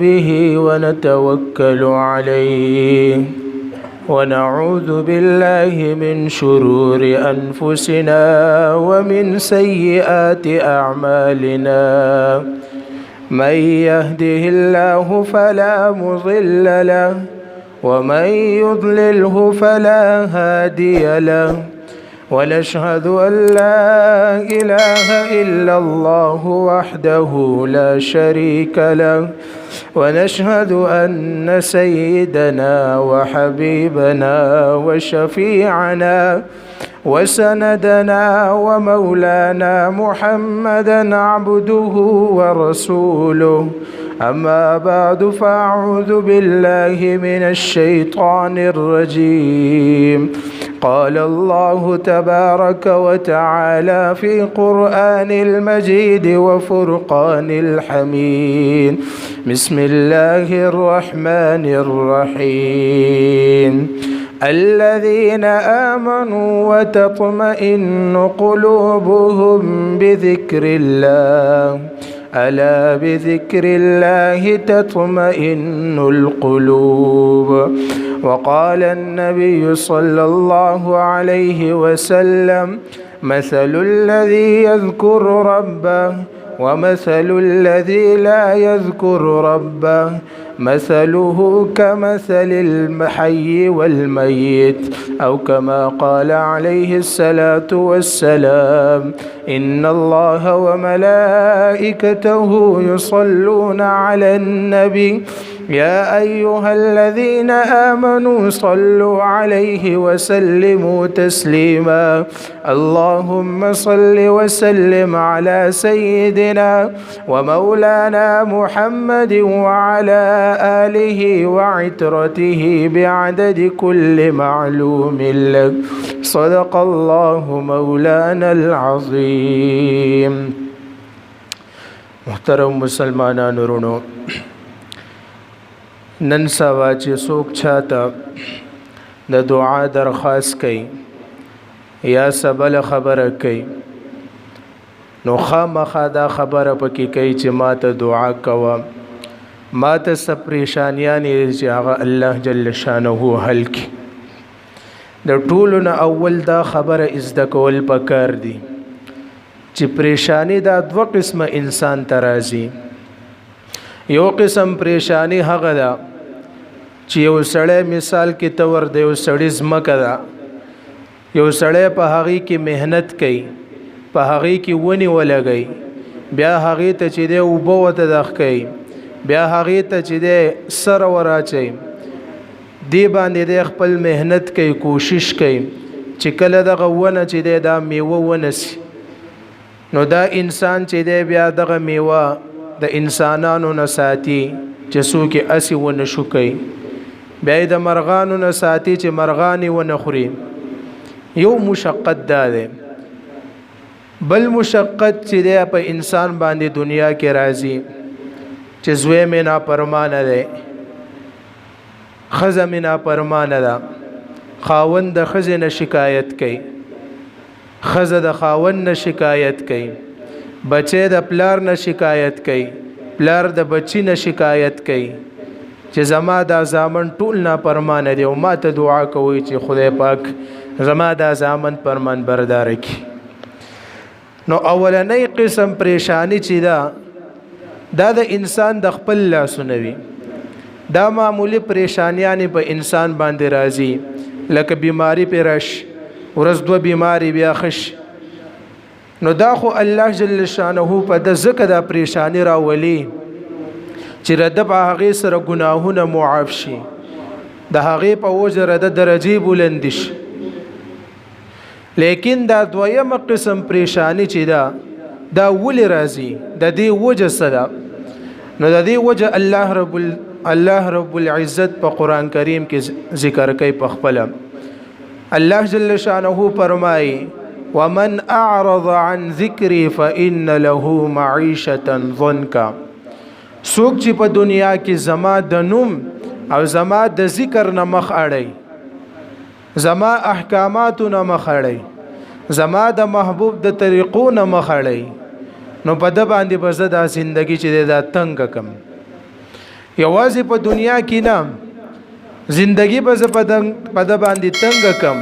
به ونتوكل عليه ونعوذ بالله من شرور أنفسنا ومن سيئات أعمالنا من يهده الله فلا مضل له ومن يضلله فلا هادي له ونشهد أن لا إله إلا الله وحده لا شريك له ونشهد أن سيدنا وحبيبنا وشفيعنا وسندنا ومولانا محمدا عبده ورسوله أما بعد فأعوذ بالله من الشيطان الرجيم قال الله تبارك وتعالى في قرآن المجيد وفرقان الحميد بسم الله الرحمن الرحيم الذين آمنوا وتطمئن قلوبهم بذكر الله ألا بذكر الله تطمئن القلوب وقال النبي صلى الله عليه وسلم مثل الذي يذكر ربه ومثل الذي لا يذكر ربه مثله كمثل الحي والميت أو كما قال عليه الصلاة والسلام إن الله وملائكته يصلون على النبي يا أيها الذين آمنوا صلوا عليه وسلموا تسليما اللهم صل وسلم على سيدنا ومولانا محمد وعلى آله وعترته بعدد كل معلوم لك صدق الله مولانا العظيم. محترم مسلمانان ورونو، نن سبا چې څوک چاته د دعا درخواست کوي یا سبل خبره کوي نو خامخا دا خبره پکې کوي چې ما ته دعا کوه، ما ته څه پریشانیانې چې هغه الله جل شانه حل کړي. د ټولو نه اول دا خبره زده کول پکار دي چې پریشانی دا دوه قسمه انسان ته راځي. یو قسم پریشانی هغه ده چې یو سړی مثال کې تور دی، یو سړی ځمکه ده، یو سړی په هغې کې محنت کوي، په هغې کې ونې ولګوي، بیا هغې ته چې دی اوبه ورته دخ کوي، بیا هغې ته چې دی سر وراچوي، دې باندې دی خپل محنت کوي، کوشش کوي چې کله دغه ونه چې دی دا میوه ونسي. نو دا انسان چې دی بیا دغه میوه د انسانانو نه ساتي چې څوک یې اسې ونه شو کوي، بیا یې د مرغانو نه ساتي چې مرغان یې ونه خوري. یو مشقت دا دی. بل مشقت چې دی په انسان باندې دنیا کې راځي چې زوی مې نافرمانه دی، ښځه مې نافرمانه ده، خاوند د ښځې نه شکایت کوي، ښځه د خاوند نه شکایت کوي، بچی د پلار نه شکایت کوي، پلار د بچی نه شکایت کوي چې زما دا زامن ټول نافرمانه دی او ما ته دعا کوي چې خدای پاک زما دا زامن فرمان بردار کړي. نو اولنۍ قسم پریشانی چې دا د انسان د خپل لاسونه وي. دا معمولی پریشانیانې په انسان باندې راځي، لکه بیماری پې راشي، ورځ دوه بیماری بیا خش. نو دا خو الله جل شانه په د ځکه دا پریشانی راولي چې رده په هغې سره ګناهونه معاف شي، د هغې په وجه رده درجې بلند شي. لیکن دا دویمه قسم پریشانی چې دا ولې راځي، د دې وجه څه ده؟ نو د دې وجه الله رب العزت په قرآن کریم کې ذکر کوي په خپله. الله جل شانه فرمایي ومن اعرض عن ذکری فإن له معیشة ضنکا. څوک چې په دنیا کې زما د نوم او زما د ذکر نه مخ اړوي، زما احکاماتو نه مخ اړوي، زما د محبوب د طریقو نه مخ اړوي، نو په د باندې به زه دا زندګي چې دا تنګ کم. یوازې په دنیا کې نه زندگی به زه په د باندې تنګه کم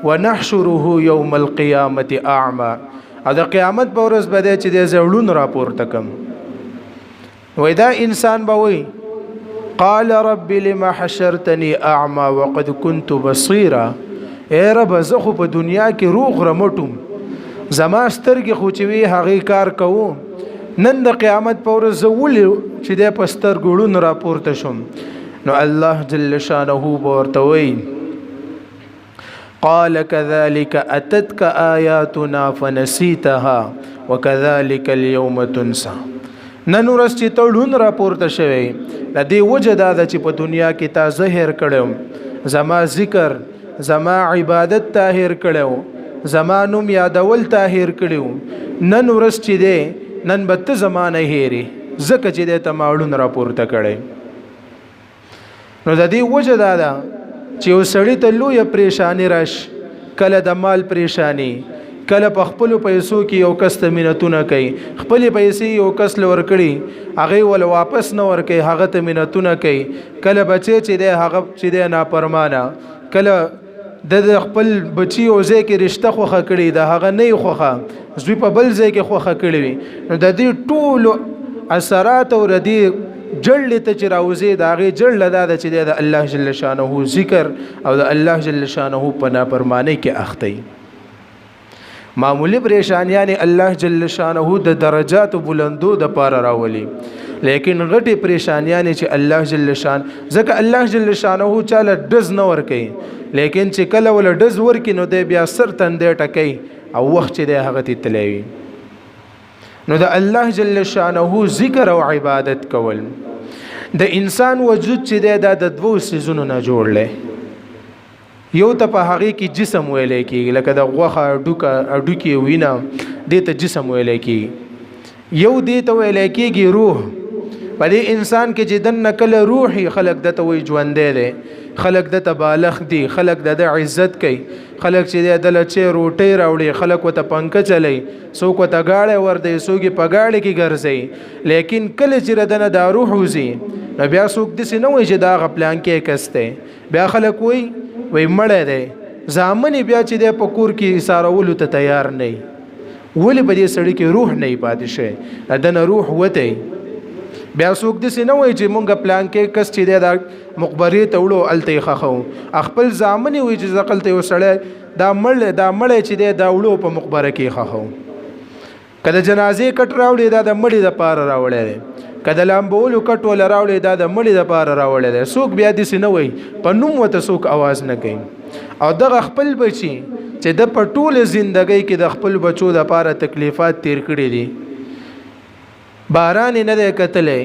ونحشره یوم القیامة اعما او د قیامت په ورځ به دی چې د زړون راپورته کم وای دا انسان به وای قال رب لما حشرتني اعما وقد كنت بصيرا اے رب زه خو په دنیا کې روغ رمټم زما سترګې خو چې وی هغه کار کوم نن د قیامت په ورځ زه ولې چې د پستر ګړون راپورته شم نو الله جل شانه ورته وای قال كذلك اتتك آياتنا فنسيتها وكذلك اليوم تنسى نن ورځ چې تړون راپورته شوی د دې وجه دا ده چې په دنیا کې تا ظاهر کړم زما ذکر زما عبادت طاهر کړو زما نوم یادول طاهر کړو نن ورځ چې دی نن به ته زمانه هېري ځکه چې دی ته ماړون راپورته کړی نو د دې وجه دا ده چې یو سړی ته لویه پریشاني راشي کله د مال پریشانی کله په خپل پیسو کې یو کس ته منتونه کوي خپل پیسې یو کس لور کړي هغه ول واپس نه ور کوي هغه ته منتونه کوي کله بچي چې دی هغه چې دی نافرمانه کله د خپل بچي او ځای کې رشتہ خوخه کړي د هغه نه خوخه زوی په بل ځای کې خوخه کړي نو د دې ټول اثرات او ردی جړل ته چې راوځي دا غي جړل دا چې د الله جل شانه ذکر او د الله جل شانه په نافرمانی کې اخته معمولی پریشانیاں الله جل شانه د درجات بلندو د پار راولي لیکن غټي پریشانیاں چې الله جل شان ځکه الله جل شانه چاله دز نه ور کوي لیکن چې کله ول دز ور کې نو د بیا سر تندې ټکي او وخت چې د هغه تلوي نو د الله جل شانه ذکر او عبادت کول د انسان وجود چې د دوه سيزونو نه جوړلې یو ته په هغه کې جسم ویلې کېږي لکه د غوخه اډوکی وینا دې ته جسم ویلې کېږي یو دې ته ویلې کېږي روح په دې انسان کې چې دنه کله روحي خلق دته وي ژوندې دي خلق دته بالغ دي خلق د عزت کوي خلق چې د لچې روټي راوړي خلق وته پنکه چلي څوک وته گاړې ور دي څوک په گاړې کې ګرځي لیکن کله چې ردنه د روح وزي بیا څوک د سينو چې دا غپلان کې کسته بیا خلق وي مړه دی زامن بیا چې د پکور کې سارولو ته تیار نه ولی په دې سړی کې روح نه پاتې شي دنه روح وته بیا څوک د سينو چې مونږ پلان کې کس چې د مقبره ته وړو الته خخو خپل زامن وي چې ځقل ته وسړی دا مړ چې د وړو په مقبره کې خخو کله جنازې کټ راوړي دا د مړي د پار راوړي کله لامبولو کټ ول راوړي دا د مړي د پار راوړي څوک بیا د سينوي په نوم وته څوک आवाज نه کوي او دغه خپل بچي چې د پټول ژوندۍ کې د خپل بچو د پاره تکلیفات تیر کړي دي باران نه ده کتلې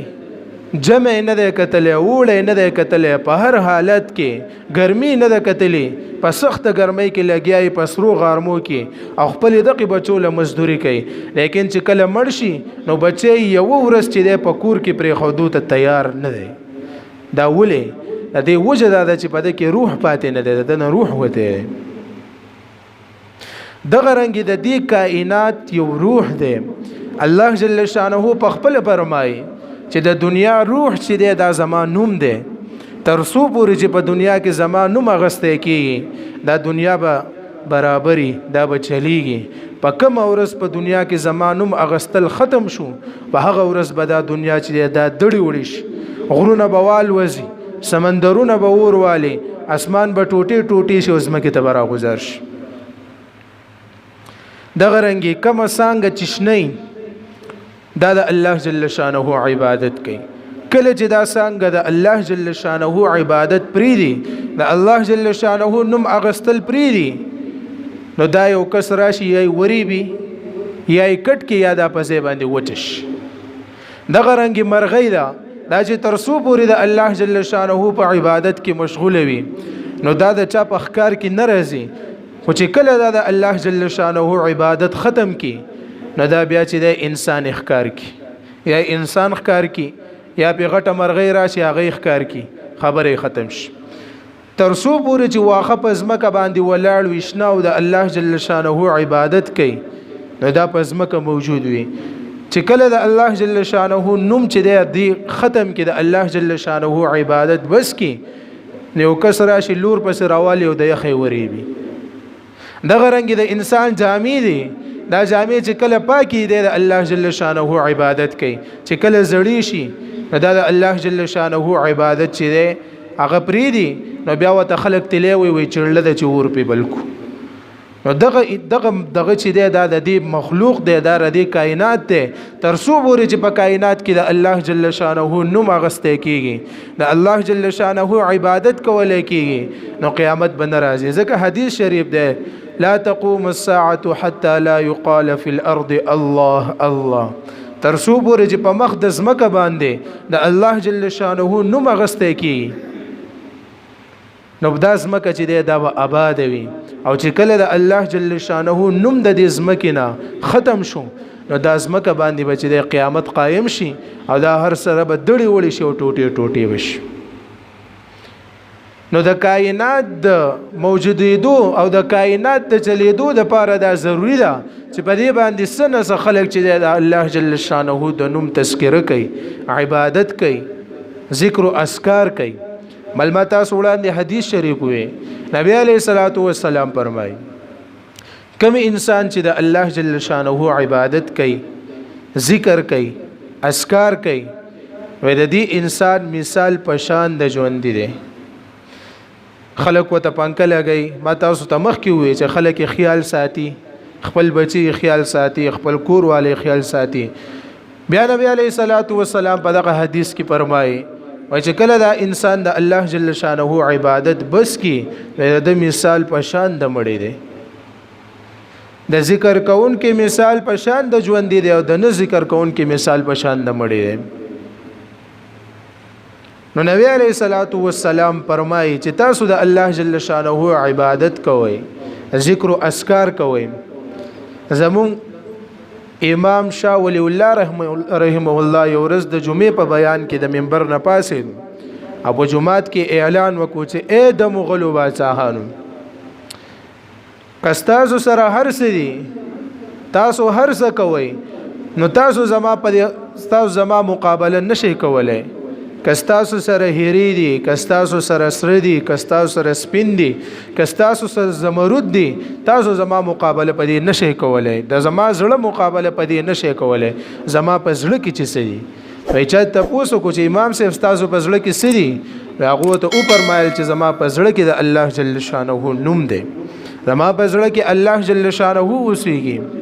جمع نه ده کتلې وړې نه ده کتلې په هر حالت کې ګرمي نه ده کتلې په سخت ګرمۍ کې لګیاي په سرو غارمو کې او خپل دغه بچو له مزدوري کوي لیکن چې کله مرشي نو بچي یو ورځ چې د پکور کې پرې خودو ته تیار نه دی دا ولې د دې وجه دا چې په دې کې روح پاتې نه ده د روح وته دغه رنګ د دې کائنات یو روح دی الله جل شانه په خپل فرمایي چې د دنیا روح چې دی دا زما نوم دی ترسو پورې چې په دنیا کې زما نوم اغسته کیږي دا دنیا به برابرۍ دا به چلیږي په کوم ورځ په دنیا کې زما نوم اغستل ختم شو په هغه ورځ به دا دنیا چې دا دړي وړي شي غرونه به والوزي سمندرونه به اور والي اسمان به ټوټي ټوټي شي ځمکې ته به راغوځار شي دغه رنګي کوم څنګه چشنی دا د الله جل شانه عبادت کوي کله چې دا څنګه د الله جل شانه عبادت پریدي د الله جل شانه نوم اغستل پریدي نو دا یو کس راشي یا وریبي یا کټ کې یا د پځې باندې وچش دغه رنګي مرغۍ دا چې ترسو پوری د الله جل شانه په عبادت کې مشغول وي نو دا د چا په ښکار کې ناراضي خو چې کله دا د الله جل شانه عبادت ختم کی نو دا بیا چې د انسان ښکار کی یا انسان ښکار کی یا په غټه مرغۍ راشي هغه ښکار کی خبره ختم شي ترسو پورې چې واخه پزمکه باندې ولاړ وښنه او د الله جل شانه عبادت کوي نو دا پزمکه موجود وي چې کله د الله جل شانه نوم چې دی ختم کې د الله جل شانه عبادت بس کې نو کس راشي لور پس راوالی او د یخې وریبي دغه رنګ د انسان جامې دي دا جامې چې کله پاکي دی د الله جل شانه عبادت کوي چې کله زړی شي دا د الله جل شانه عبادت چې دی هغه پریدي نو بیا وته خلق تلی وي چړله د چور په بلکو نو دغه چې دی دا د دې مخلوق دی دا د دې کائنات دی تر څو پورې چې په کائنات کې د الله جل شانه نوم اغسته کیږي د الله جل شانه عبادت کولای کیږي نو قیامت به ناراضي ځکه حدیث شریف دی لا تقوم الساعه حتى لا يقال في الارض الله الله تر څو پورې چې په مخ د ځمکه باندې د الله جل شانه نوم اغسته کیږي نو دا ځمکه چې دی دا به آباد وي او چې کله د الله جل شانه نوم د دې ځمکې نه ختم شو نو دا ځمکه باندې به چې د قیامت قائم شي او دا هر سره به دړي وړي شي او ټوټې ټوټې وشي نو د کائنات د موجودېدو او د کائنات د چلیدو لپاره دا ضروری ده چې په دې باندې سنه خلک چې د الله جل شانه د نوم تذکره کوي عبادت کوي ذکر او اذکار کوي ملمتا سوړاندې حدیث شریف وي نبی علیہ الصلوۃ والسلام فرمایي کوم انسان چې د الله جل شانه عبادت کوي ذکر کوي اذکار کوي وې د دې انسان مثال پشان د ژوند دی خلق وته پنک لګي ما تاسو ته مخ کې وي چې خلک خیال ساتي خپل بچي خیال ساتي خپل کور والے خیال ساتي بیا نبی علیہ الصلوۃ والسلام په دغه حدیث کې فرمایي چې کله دا انسان د الله جل شانه عبادت بس کی د مثال پشان د مړی دی د ذکر کون کې مثال پشان د ژوند دی او د نه ذکر کون کې مثال پشان د مړی دی نو نبی علیہ الصلوۃ والسلام فرمایي چې تاسو د الله جل شانه عبادت کوئ ذکر او اذکار کوئ زمون امام شاه ولی الله رحمه الله یو ورځ د جمعې په بیان کې د منبر نه پاسې ابو جمعات کې اعلان وکړ چې اے د مغلو بادشاہانو کستاسو سره هر څه دي تاسو هر څه کوئ نو تاسو زما مقابله نشئ کولای کستاسو سره هری دي کستاسو سره سر دي کستاسو سره سپین دي کستاسو سره زمرد دي تاسو زما مقابله پدې نشئ کولای د زما زړه مقابله پدې نشئ کولای زما په زړه کې چې سړي وای چې تاسو کو چې امام صاحب تاسو په زړه کې سړي هغه ته او فرمایل چې زما په زړه کې د الله جل شانه نوم دی زما په زړه کې الله جل شانه اوسېږي